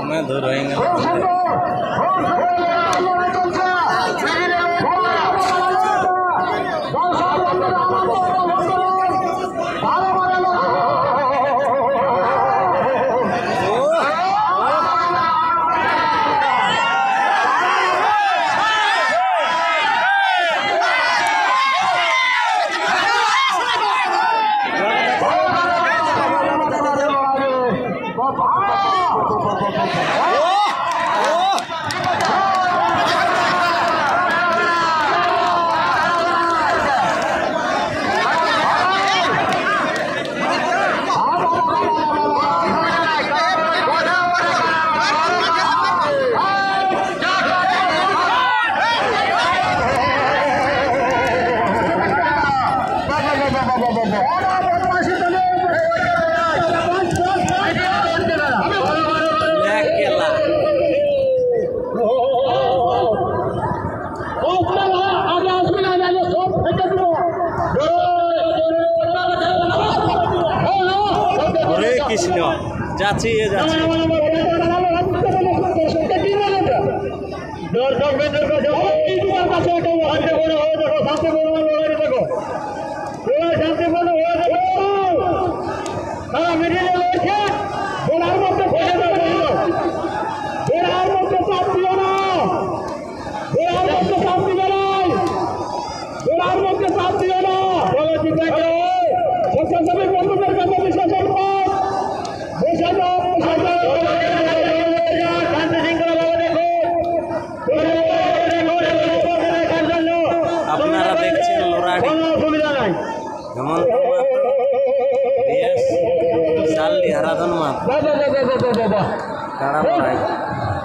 मैं धो रहेंगे कृष्ण যাচ্ছি যাচ্ছি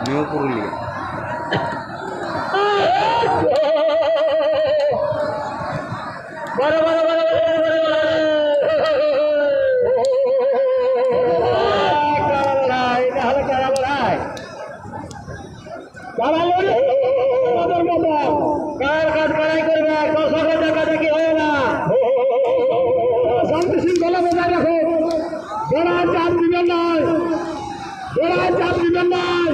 न्यू पुरुलिया शांति श्रृंखला बजाय रखो बड़ा चाप दिबेन নাই बड़ा चाप दिबेन নাই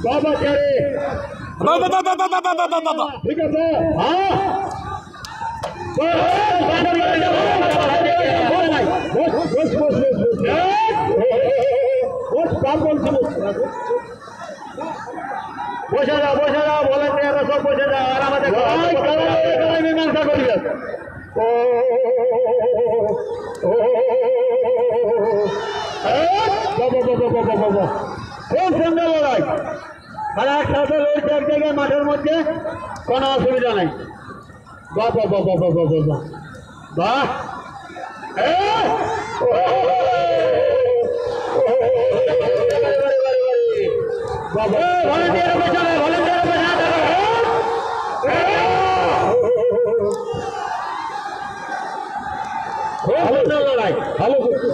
बाबा करे बाबा ठीक है हां বসে যাও ভলান্টিয়াররা সব বসে যাও আর আমাদের মীমাংসা করিবে খুব সুন্দর লড়াই আর একসাথে লড়ছে এক জায়গায় মাঠের মধ্যে কোনো অসুবিধা নেই বাহ বাহ বাহ বাহ বাহ বাহ বাহ ভলান্টিয়ার লড়াই ভালো হয়েছে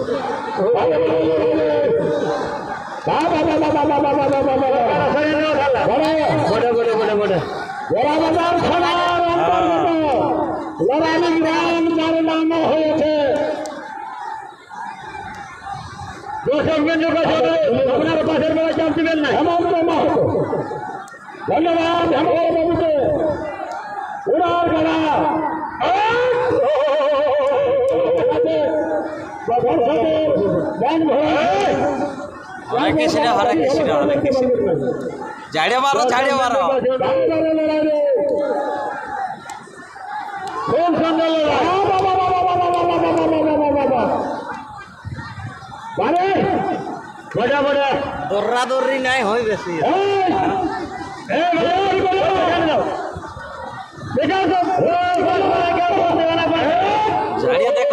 আপনার পাশের বেলা চাপ দিবেন না ধন্যবাদ বাবুকে উড়ার বেলা हरे कृष्ण झाड़े मारो दौरा दौरी नहीं हो बेसी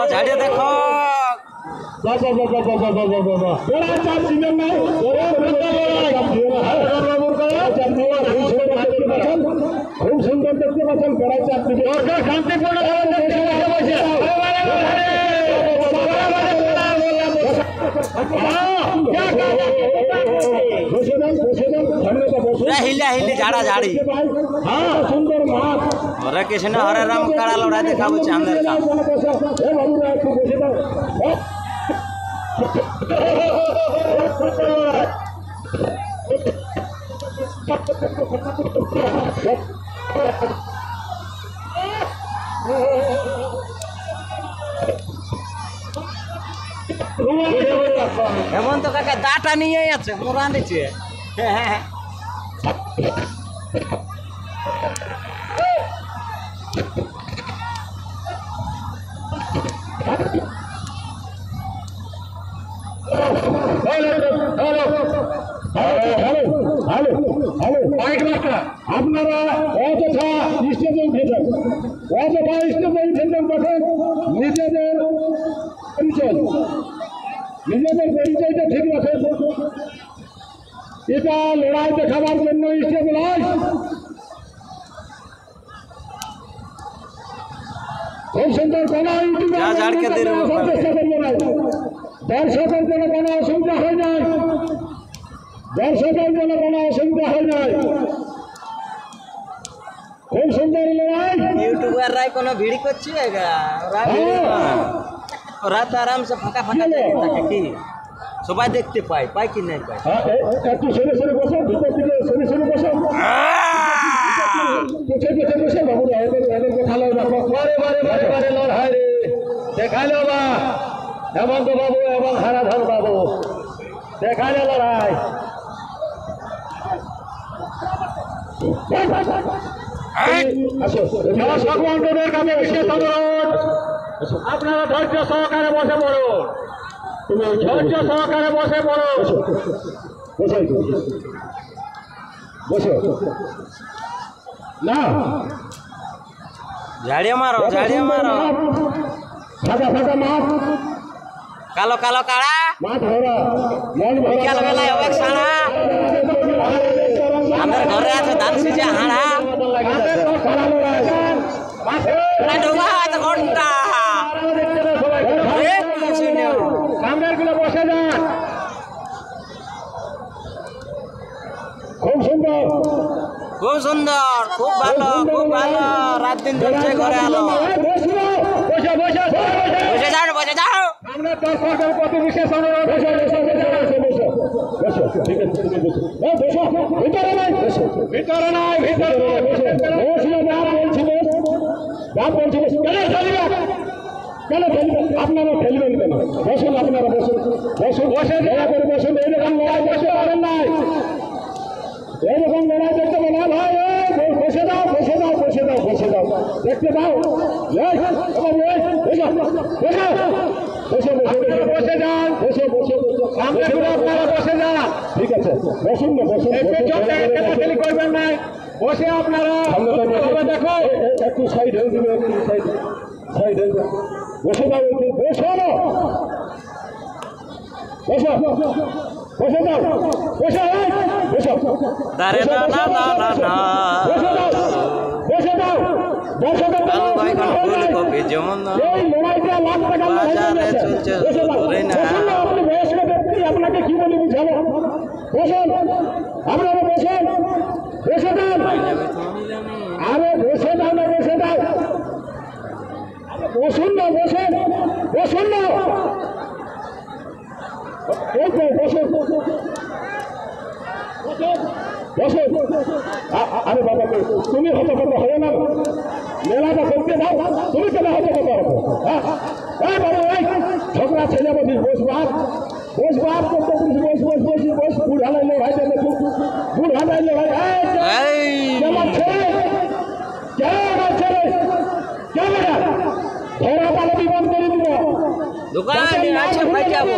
झाड़िया देखो খুব সুন্দর দেখতে পাচ্ছেন বড় চাকরি শান্তিপূর্ণ हिला हिली झाड़ा झाड़ी হ্যাঁ সুন্দর মাঠ हरे कृष्ण हरे राम काड़ा लड़ा देखाबो चांदर का এ বাবুরা একটু বসে দাও हेमंत काका दाटा নিয়ে আছে মোরা দিছে আপনারা অযথা স্টেজে উঠেছেন অযথা স্টেজে উঠেছেন দেখেন নিজেদের পরিচয় নিজেদের পরিচয়টা ঠিক রাখেন এটা লড়াই দেখাবার জন্য স্টেজ নয় খুব সুন্দর কোনো চেষ্টা করবো না দর্শকের জন্য কোনো অসুবিধা হয় নাই দর্শকের জন্য কোনো অসুবিধা হয় নাই খুব সুন্দর লড়াই यूट्यूबर রাই কোনো ভিড় করছে ওরা তো আরাম সে ফাঁকা ফাঁকা থাকে কি সবাই দেখতে পায় পায় কি নাই পায় একটু সরে সরে বসো ভিতর থেকে সরে সরে বসো পিছিয়ে পিছিয়ে বসে বাবুরা এদের দেখালো বারে বারে বারে বারে লড়াই রে দেখালো বা হেমন্ত বাবু এবং হারাধর বাবু দেখালো লড়াই সকলের কাছে বিশেষ অনুরোধ আপনারা ধৈর্য সহকারে বসে পড়ুন ধৈর্য সহকারে বসে পড়ুন বসে না ঝাড়িয়ে মারো ফাঁকা ফাঁকা মাঠ কালো কালো কাড়া মাঠ ভরা মন বিকাল বেলায় হবে সাড়া আমাদের ঘরে আছে ধান সিজে হাড়া ঢোকা আছে ঘন্টা সামনের গুলো বসে যান খুব সুন্দর খুব সুন্দর খুব ভালো রাত দিন চলছে ঘরে আলো বসে বসে বসে যাও আমরা দর্শকের প্রতি বিশেষ অনুরোধ ভিতরে নাই কেন আপনারা খেলবেন কেন বসুন আপনারা বসে দয়া করে বসুন এইরকম লড়াই করতে পারেন নাই এইরকম লড়াই দেখতে পারে ভাই বসে দাও দেখতে দাও বসে যান সামনে আপনারা বসে যান ঠিক আছে বসুন না খেলাখেলি করবেন না বসে আপনারা দেখো একটু সাইড হয়ে দিবে একটু সাইড হয়ে যাবে বসে যাও বসে না বসে দাও বসে দাঁড়ে না বসে দাও ফুলকপি যেমন বাজারে চলছে ধরে না আপনি বয়স্ক ব্যক্তি আপনাকে কি বলে বুঝাবো বসেন আপনারা বসেন বসে দাও আরে বসে দাও না বসুন না এই তো বসে আরে বাবা তুমি হতে হবে না মেলাটা করতে দাও তুমি কেন হতে পারবো ঝগড়া ছেলে বসিস বস বাপ করতে বস বুড় হালাইলে ভাই আমার ছেলে ধরা পালা বিমান করে দিব দোকান আছে ভাই যাবো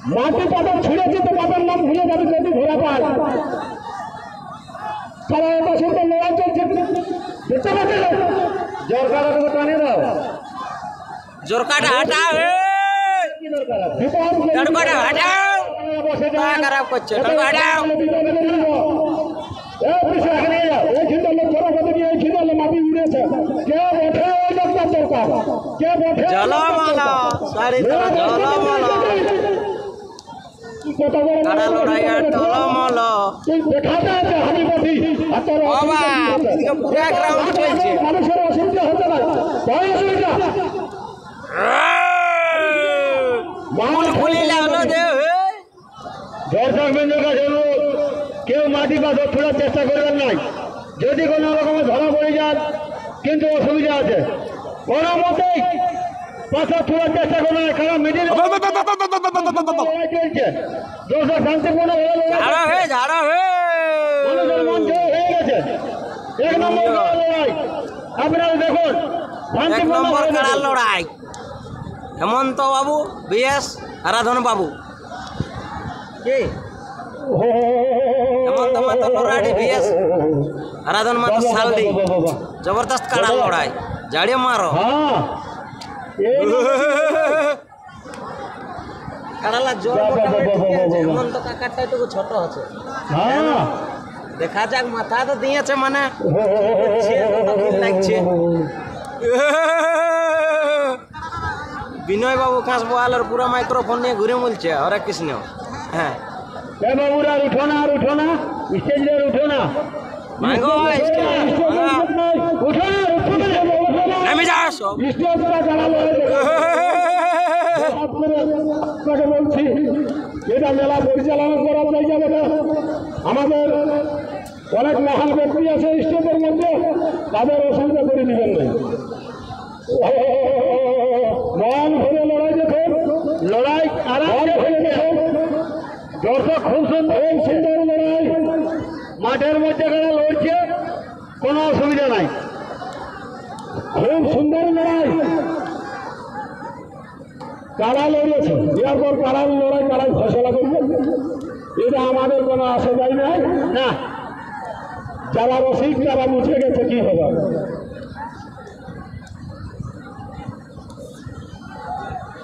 মাটি পাথর ছুঁড়েছে তো বাবার নাম ভুলে যাবে যদি ধরা পায় সারা এটা সুন্দর লড়াই চলছে দেখতে পাচ্ছেন জোরকাটা টানে দাও জোরকাটা হাটাও জোরকাটা হাটাও খারাপ করছে হাটাও কাড়া লড়াইয়ের টলমল দেখাতে আছে হাবিবতী আর তোর ও বাবা, এদিকে পুরো এক রাউন্ড চলছে। মানুষের অসুবিধা হতে না ভয় অসুবিধা ফুল ফুলিলে হলো দে দর্শক বিন্দুর কাছে অনুরোধ, কেউ মাটি পাথর ছোড়ার চেষ্টা করবেন নাই। যদি কোনো রকমের ধরা পড়ে যান কিন্তু অসুবিধা আছে, কোনো মতেই পাথর ছোড়ার চেষ্টা করবেন না, কারণ মিডিল চলছে। দর্শক শান্তিপূর্ণ ঝাড়া হে মানুষের মন জয় হয়ে গেছে। এক নম্বর লড়াই আপনারা দেখুন, এক শান্তিপূর্ণ নম্বর হয়ে কাড়ার গেছে। লড়াই হেমন্ত বাবু বিএস আরাধন বাবু কি হেমন্ত মাতো লড়াই বিএস আরাধন মাতো সালদি জবরদস্ত কাড়ার লড়াই জাড়িয়ে মারো হ্যাঁ, এই কাড়ালা জোর মোটামুটি ঠিক আছে, হেমন্ত কাকারটা একটু ছোট আছে। হ্যাঁ, দেখা যাক, মাথা তো দিয়েছে মানে সে কতদিন লাগছে। বিনয় বাবু খাস বহালের পুরো মাইক্রোফোন নিয়ে ঘুরে বলছে হরে কৃষ্ণ। হ্যাঁ এ বাবুরা আর উঠো না, আর উঠো না, স্টেজে আর উঠো না, মাগো উঠো না, উঠো না, উঠো না। নেমে যা সব। স্টেজটা দাঁড়ালো আপনাকে বলছি এটা মেলা পরিচালনা করা যাবে না। আমাদের অনেক মহান ব্যক্তি আছে স্টেজের মধ্যে, তাদের অসুবিধা করে নেবেন না। মহান হয়ে লড়াই দেখুন, লড়াই আরাম হয়ে দেখুন, দর্শক খুব সুন্দর, খুব সুন্দর লড়াই, মাঠের মধ্যে খেলা লড়ছে, কোনো অসুবিধা নাই। খুব সুন্দর লড়াই। কারা লড়েছে, এরপর কারার লড়াই কারাই ফসলা করবে, এটা আমাদের কোনো আসে যায় নাই না, যারা রসিক তারা মুছে গেছে কি হবে।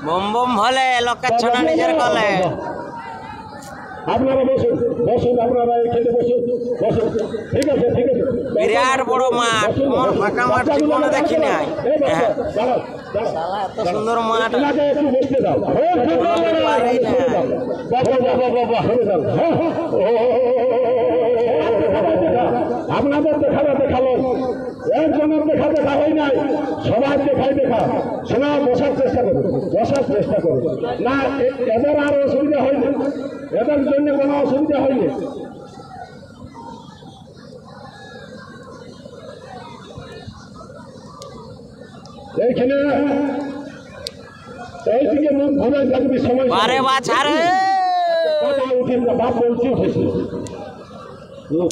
বম বম হলে লোকের ছনা নিজের কলে। আপনারা বসুন বসুন, আপনারা খেতে বসুন বসুন, ঠিক আছে ঠিক আছে। বিরাট বড় মাঠ, আমার ফাঁকা মাঠ জীবনে দেখি নাই। হ্যাঁ, দাঁড়াও, দাঁড়াও। শালা এত সুন্দর মাঠ। এনাকে একটু বসতে দাও। পারি না। বাবা, বাবা, বাবা, হয়ে যাও। হ্যাঁ, হ্যাঁ। আপনাদের দেখালো একজনের দেখা হয় নাই, সবার দেখা শোনা, বসার চেষ্টা করুন, বসার চেষ্টা করুন। না এদের আর অসুবিধা হয়নি, এদের জন্য কোনো অসুবিধা হয়নি। এইখানে এইদিকে মুখ ঘুরে থাকবি সময় বারে বাছারে কথা উঠে না, বাপ বলছি উঠেছে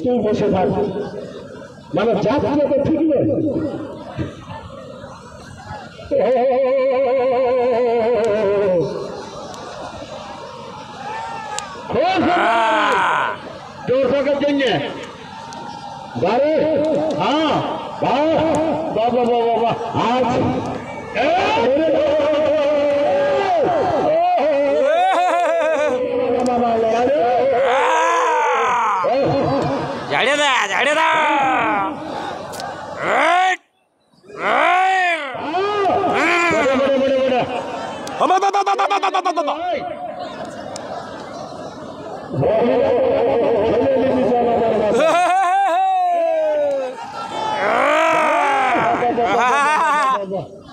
তুই বসে থাক, মানে যাত্রা তো ঠিক নয়। দর্শকের জন্য বারে হ্যাঁ, বাবা বাবা বাবা আজ ঝাড়ে দা ঝাড়ে দা।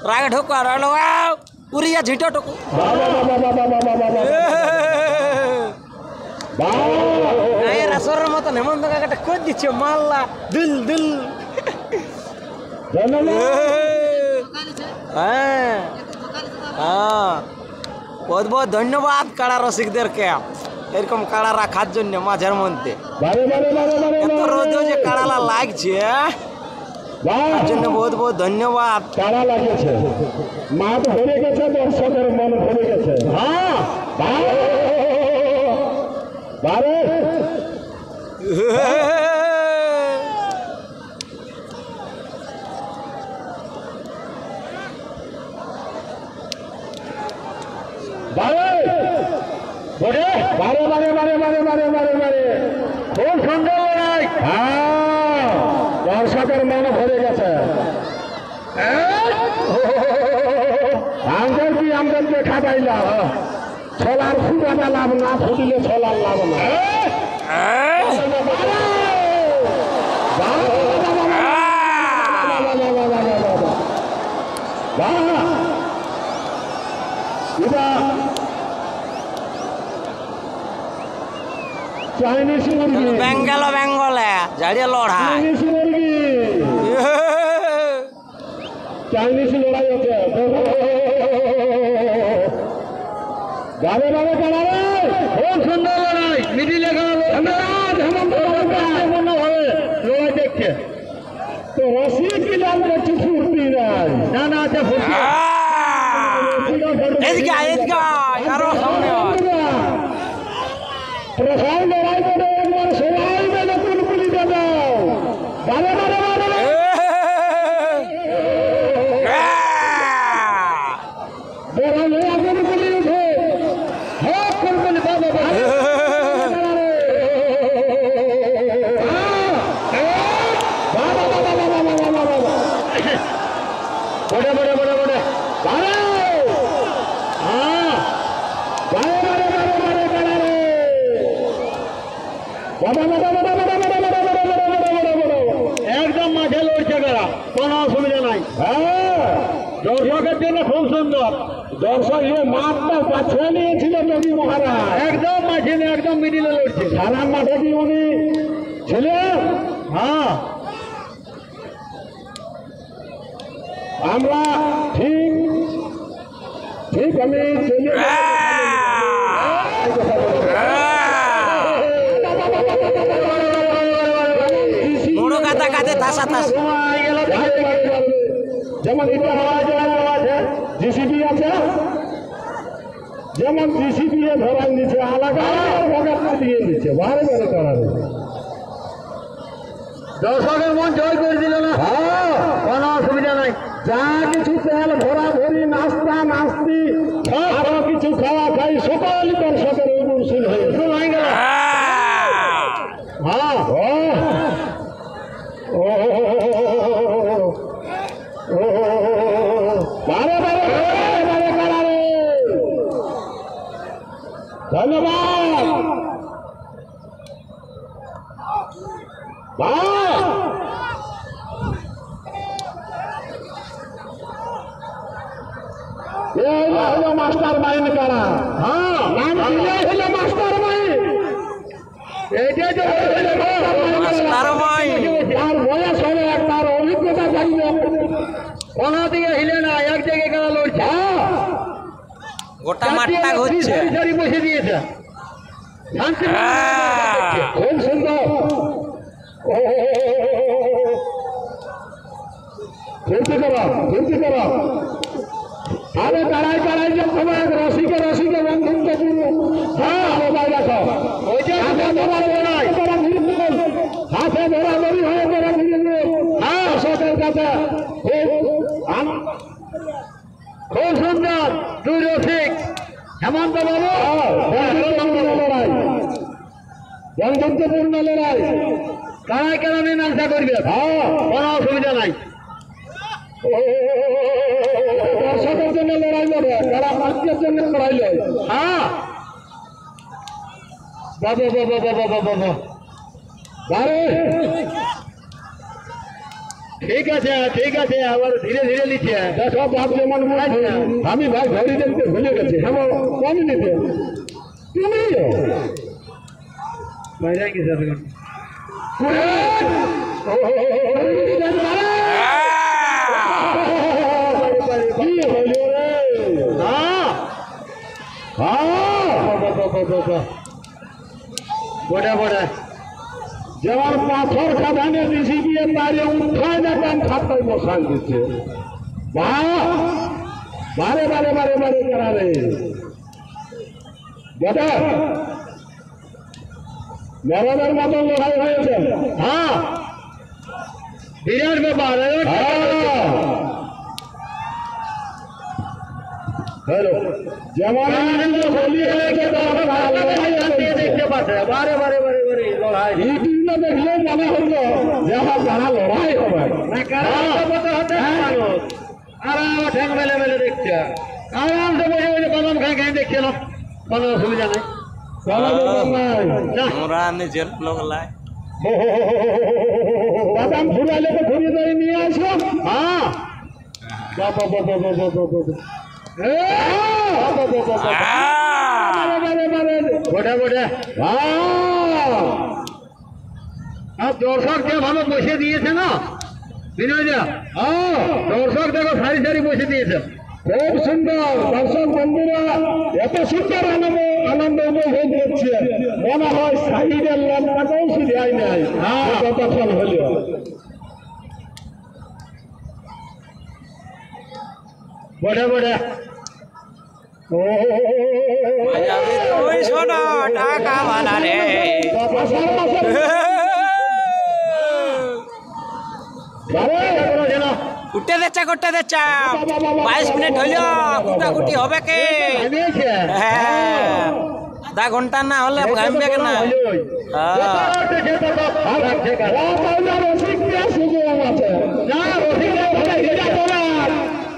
রাগ ঢোকা রলো পুরিয়া ঝিটো টোকু। রাসরের মতন হেমন্ত কাকাটা করে দিচ্ছে মাল্লা দিল দিল। হ্যাঁ হ্যাঁ, বহুত বহুত ধন্যবাদ কাড়া রসিকদেরকে এরকম কাড়া রাখার জন্য মাঝের মধ্যে। এত রোদে যে কাড়ালা লাগছে তার জন্য বহুত বহুত ধন্যবাদ। তারা লাগেছে, মাঠ ভরে গেছে, দর্শকের মন ভরে গেছে। হ্যাঁ, বারে বারে বারে বারে বারে বারে বারে বারে বারে খুব সুন্দর লড়াই। হ্যাঁ, দর্শকের মন ভরে গেছে। আঙ্কেল কি আঙ্কেলকে খাটাইলা ছলার ফুটাটা লাভ না ফুটিলে ছলার লাভ না চাইনিজ মুরগি বেঙ্গলে ঝাড়িয়ে লড়াই চাইনিজ মুরগি চাইনিজ লড়াই আছে গাবে গাবে কাড়ারে খুব সুন্দর লড়াই মিডিলে লড়াই দেখছে তো রসি কি লাল দেখছি ফুর্তি নাই না না আছে এদিকে আরো সামনে প্রসাদ লড়াই করে একবার সবাই মেলে কুলকুলি দেবে বারে বারে বারে বড় লোয়া কুলকুলি উঠে হ্যাঁ কুলকুলি বাবা বড়ে বড়ে বড়ে বড়ে বারে হ্যাঁ বারে বারে বারে বারে কাড়ারে বাবা বাবা বাবা বাবা একদম মাঠে লড়ছে বেড়া কোনো অসুবিধা নাই হ্যাঁ দর্শকের জন্য খুব সুন্দর দর্শক এ মাঠটা পাচ্ছে নিয়েছিল নবী মহারাজ একদম মাঝে একদম মিডিলে লড়ছে সারা মাঠে কি উনি ছিলেন হ্যাঁ আমরা ঠিক ঠিক আমি চলে বড় কাতা কাতে থাসা থাস যেমন জিসিবি আছে যেমন জিসিবি ধরান দিচ্ছে আলাদা ভোগাটা দিয়ে দিচ্ছে বারে বারে করার দর্শকের মন জয় করে দিল না হ্যাঁ কোনো অসুবিধা নাই যা কিছু তেল ভরা ভরি নাস্তা নাস্তি আরো কিছু খাওয়া খাই সকল দর্শকের উন্নয়নশীল হয়েছে হয়ে গেল হ্যাঁ ও বারে বারে বারে কারারে ধন্যবাদ হলো মাস্টার মাইন্ড কারা হ্যাঁ নাম দিলে হলো মাস্টার মাইন্ড এইটাই তো মাস্টারমাইন্ড। তার বয়স হবে আর তার অভিজ্ঞতা থাকবে কোনো দিকে হিলে না এক জায়গায় গেলা লড়ছে গোটা মাঠটা ঘুরছে সারি বসে দিয়েছে শান্তি খুব সুন্দর খেলতে করো আরে দাঁড়াই দাঁড়াই যে তোমার রসিকে বন্ধুত্বপূর্ণ হ্যাঁ মোবাইল রাখো ওই যে হাতে ধরা ধরাই হাতে ধরাধরি হয়ে তোরা ধীরে হ্যাঁ দর্শকের কাছে খুব সুন্দর দুই রসিক হেমন্ত বাবু বন্ধুত্বপূর্ণ লড়াই কারাই কারণে নামসা করবে হ্যাঁ কোনো অসুবিধা নাই দর্শকের জন্য লড়াই লড়ে যারা মানুষের জন্য লড়াই লড়ে হ্যাঁ বাবা বাবা বাবা বাবা বাবা আরে ঠিক আছে আবার ধীরে ধীরে নিচ্ছে দেখো বাপ যেমন আমি ভাই ঘড়ি দেখতে ভুলে গেছি হ্যাঁ কম নিতে তুমি বাইরে গেছে কি হইল রে হ্যাঁ বড়া বড়া যেমন পাথর খাদানে দিছি দিয়ে তারে উঠায় না কাম খাতায় বসান দিচ্ছে বারে বারে বারে বারে করারে দাদা মরণের মতো লড়াই হয়েছে হ্যাঁ বিরাট ব্যাপার হ্যালো যেমন বলি হয়েছে দেখতে পাচ্ছে বারে বারে বারে বারে লড়াই ইউটিউবে দেখলে মনে হলো যে আমার যারা লড়াই হবে আরাম ঠ্যাং মেলে মেলে দেখছে আরাম সে বসে বসে কদম খাই খাই দেখছিল কোনো অসুবিধা নেই কোনো ব্যাপার নাই না আমরা নিজের লোক লাই বাদাম ঘুরাইলে তো ঘুরিয়ে ধরে নিয়ে আসো হ্যাঁ বাবা বাবা বাবা বাবা গোটা গোটা আর দর্শক যে ভালো বসে দিয়েছে না বিনয়দা দর্শক দেখো সারি সারি বসে দিয়েছে খুব সুন্দর দর্শক বন্ধুরা এত সুন্দর আনন্দ উপভোগ করছে মনে হয় সাহিদের লম্বাটাও শুধু আই নাই কতক্ষণ হলো গোটা গোটা তুই শোনো টাকা বানা রে কুটে দেচ্ছা 22 মিনিট হইল কুটাকুটি হবে কে হ্যাঁ আধা ঘন্টা না হলে ঘামবে কেন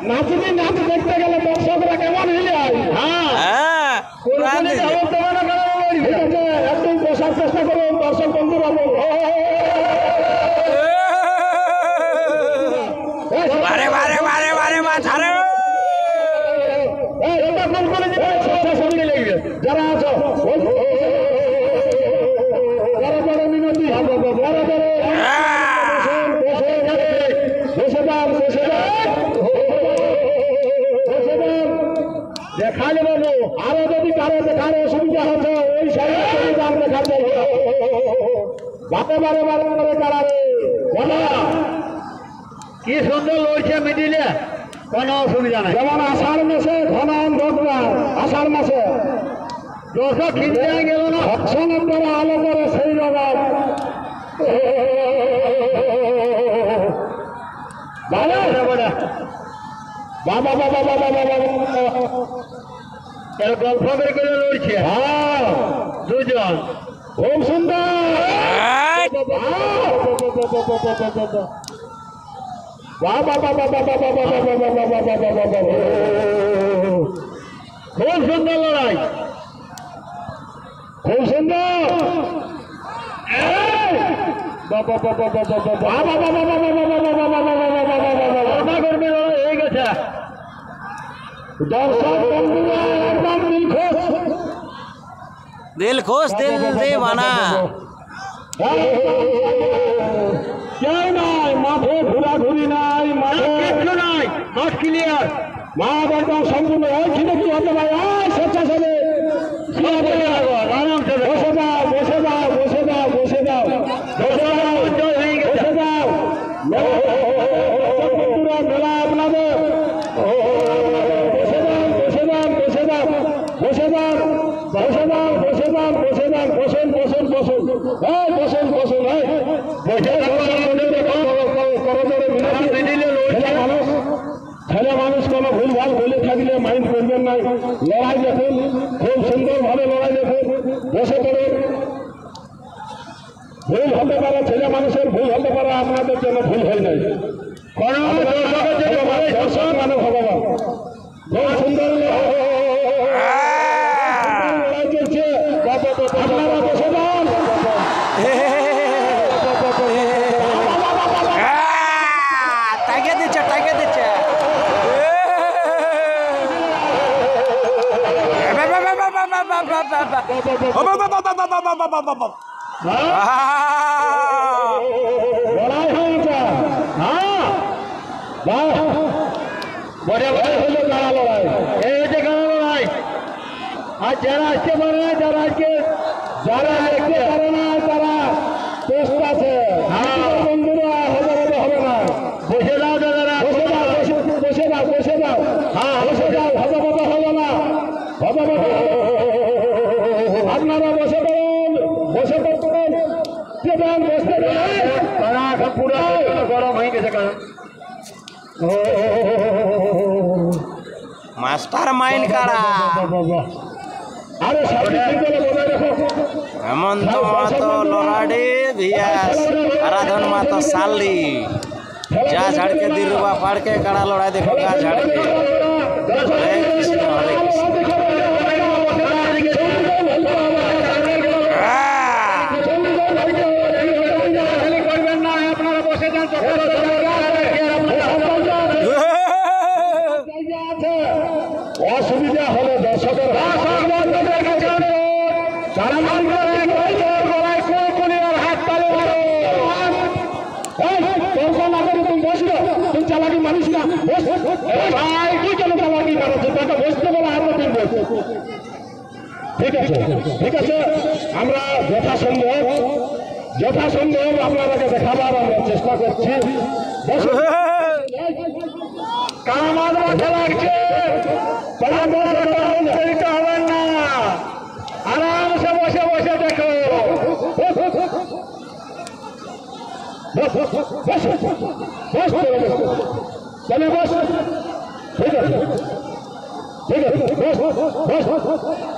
নাচনি নাচ দেখতে গেলে দর্শকরা কেমন হইলে হ্যাঁ একটু বসার চেষ্টা করুন দর্শক বন্ধুরা বারে বারে বারে বারে মাথারে যারা আছো যারা বড় মিনতি দেখালে বাবু আরো যদি কারো দেখার অসুবিধা হতো ওই সাইডে দাম দেখা যায় বারে বারে বারে বারে কারারে বলা কি সুন্দর লড়ছে মিডিলে কোনো অসুবিধা নাই যেমন আষাঢ় মাসে ঘন অন্ধকার আষাঢ় মাসে দর্শক খিনতে গেল না ভক্ষণের দ্বারা আলো করে সেই রকম বাবা বাবা বাবা বাবা তার গল্প করে করে লড়ছে হ্যাঁ দুজন খুব সুন্দর বাবা বাবা বাবা বাবা বাবা বাবা বাবা বাবা খুব সুন্দর লড়াই খুব সুন্দর বাবা বাবা বাবা বাবা বাবা বাবা ঘটনা করবে লড়াই হয়ে গেছে দর্শক বন্ধুরা একদম দিল খুশ দিল দিওয়ানা কেউ নাই মাঠে ঘোরাঘুরি নাই মাঠে কিচ্ছু নাই মাঠ ক্লিয়ার মাঠ একদম সম্পূর্ণ ওইখানে কি হতে পারে স্বেচ্ছাসেবী আরামসে বসে দাও বসে দাও বসে দাও বসে দাও বসে দাও হয়ে গেছে বসে দাও বন্ধুরা মেলা আপনাদের বসে দাও বসে দাও বসে দাও বসে দাও বসে দাও বসে দাও বসে দাও বসুন বসুন বসুন এই বসুন বসুন এই বসে ছেলে মানুষ কোনো ভুল ভাল বলে থাকলে মাইন্ড করবেন না লড়াই দেখুন খুব সুন্দরভাবে লড়াই দেখুন বসে পড়ুন ভুল হতে পারে ছেলে মানুষের ভুল হতে পারে আপনাদের জন্য ভুল হয় নাই দর্শক মানে ভগবান খুব সুন্দর লড়াই চলছে আপনারা বসে যান টাইগে দিচ্ছে লড়াই হয়েছে হ্যাঁ বড় হলো কারা লড়াই এই হচ্ছে কারা লড়াই আর যারা আসতে পারে না যারা আজকে যারা দেখতে পারে না তারা চেষ্টা আছে বন্ধুরা হবে না বসে দাও দাদারা বসে দাও বসে দাও বসে দাও হ্যাঁ বসে দাও হবে হবে না হবে আপনারা বসে পড়ুন বসে পড়ুন বসতে তারা এখন পুরো গরম হয়ে গেছে কারণ মাস্টার মাইন্ড কাড়া আরে সাথে বজায় রাখো হেমন্ত মাহাতো লড়াডি ভিয়াস আরাধন মাহাতো সালি যা ঝাড়কে দিলরুবা ফাড়কে কাড়া লড়াই দেখো গা ঝাড়কে হরে কৃষ্ণ হরে কৃষ্ণ চালাকি মানুষ না ভাই তুই কেন চালাকি করছো তোকে বসতে বলে আমরা দিন ঠিক আছে ঠিক আছে আমরা যথাসম্ভব আপনাদেরকে দেখাবার আমরা চেষ্টা করছি কামার মাথা লাগছে হবেন না আরামসে বসে বসে দেখো চলে বস ঠিক আছে ঠিক আছে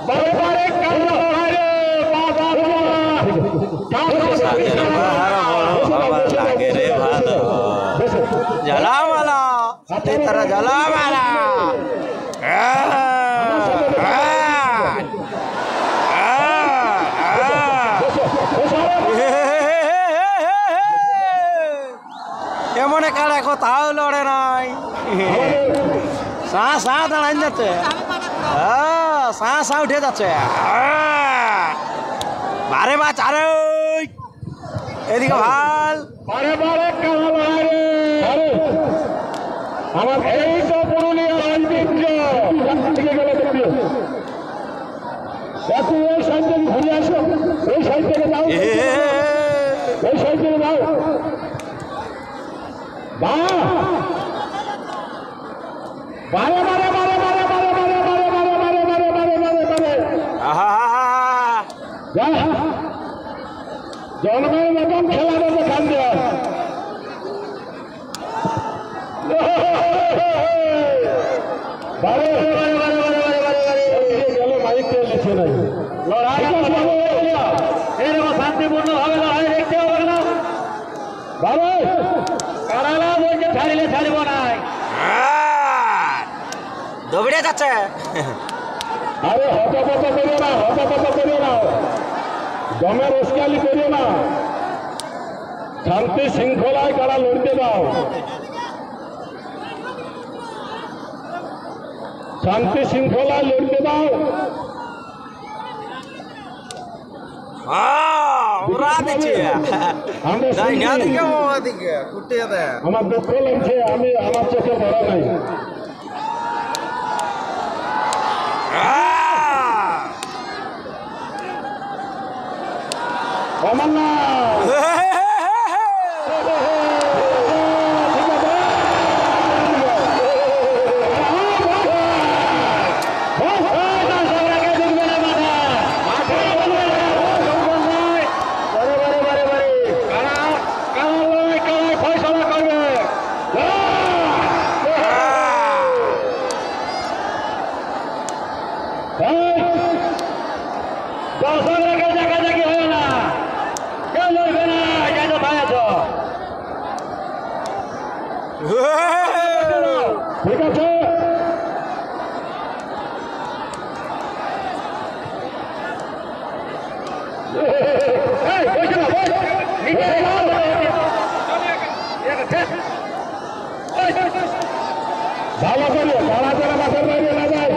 বারে বারে জ্বালামালা তারা জ্বালামালা এমন কাড়া কোথাও লড়ে নাই সা দাঁড়াই যাচ্ছে সা উঠে যাচ্ছে বারে বা চারে এদিকে ভাল আমার এই তো পুরুলিয়া ঐতিহ্য ওই সাইড থেকে ঘুরে আসো ওই সাইড থেকে যাও ওই সাইড থেকে যাও বারে বারে বারে বারে বারে বারে বারে বারে বারে বারে বারে বারে জন্মের মতন খেলা দেবে খান দেওয়া বারে বারে বারে বারে বারে বারে বারে গেল মাইক তেল দিচ্ছে না এরকম শান্তিপূর্ণ ভাবে লড়াই দেখতে হবে না বারে কারালা বলছে ছাড়িলে ছাড়িব নাই দৌড়ে যাচ্ছে আরে হতপত করিও না দমের উস্কালি করিও না শান্তি শৃঙ্খলায় কারা লড়তে দাও শান্তি শৃঙ্খলায় লড়তে দাও আমার দুঃখ লাগছে আমি আমার চোখে ধরা নাই ঠিক আছে ভালো করে তারা যারা মাঠের বাইরে না যায়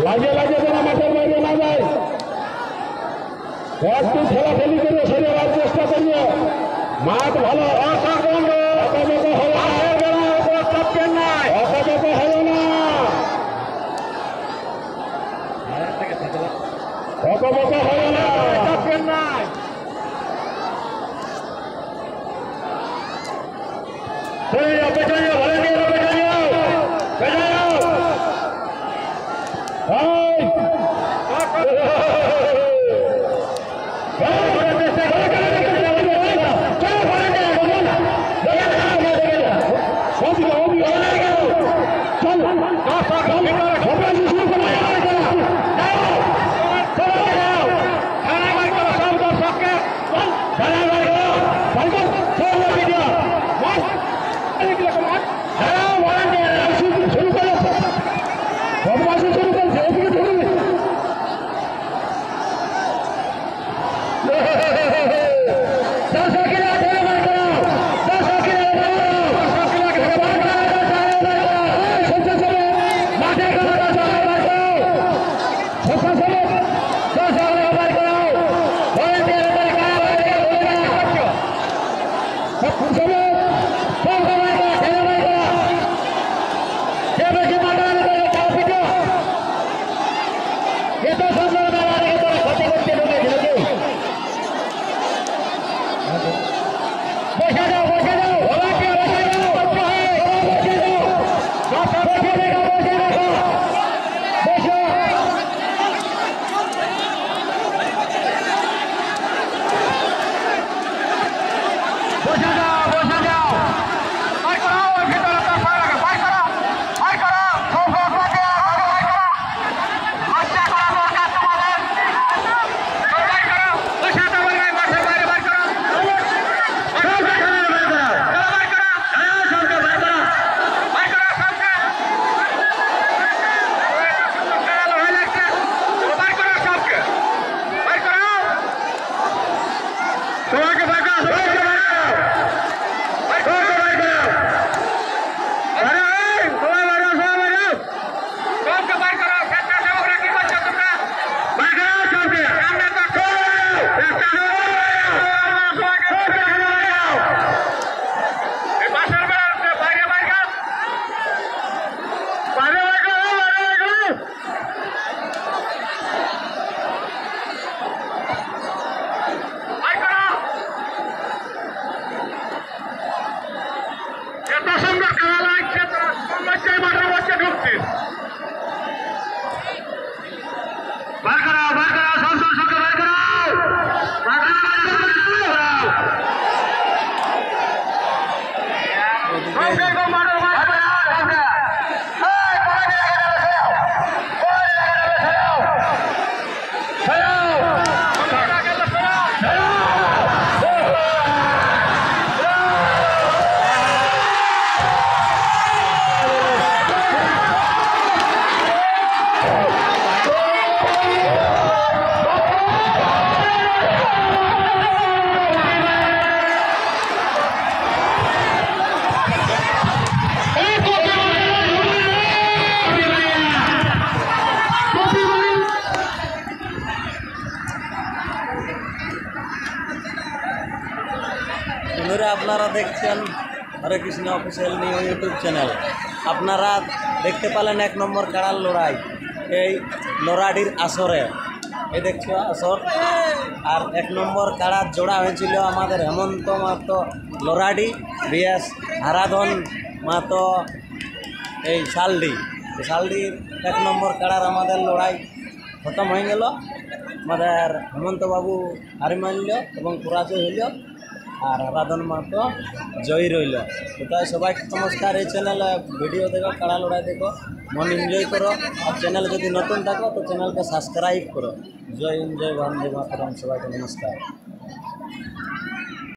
লাগিয়ে যারা মাঠের বাইরে না যায় একটু খেলাখেলি করে সরে যাওয়ার চেষ্টা করিও মাঠ ভালো অকমত হয় না মাঠে দেখছেন Hare Krishna official new YouTube channel. আপনারা দেখতে পেলেন 1 নম্বর কাড়ার লড়াই এই লড়াডির আসরে। এই দেখছো আসর। আর 1 নম্বর কাড়ার জোড়া হয়েছিল আমাদের হেমন্ত মাহাতো লড়াডি বিএস আরাধন মাহাতো এই শালডি। শালডির 1 নম্বর কাড়ার আমাদের লড়াই খতম হয়ে গেল। আমাদের হেমন্ত বাবু হারি মানল এবং পরাজয় হইল, আর আরাধন মাহাতো জয়ী রইল। তো তাই সবাইকে নমস্কার। এই চ্যানেলে ভিডিও দেখো, কাড়া লড়াই দেখো, মন এনজয় করো। আর চ্যানেল যদি নতুন থাকো তো চ্যানেলকে সাবস্ক্রাইব করো। জয় হিন্দ, জয় বন্দে মাতরম। সবাইকে নমস্কার।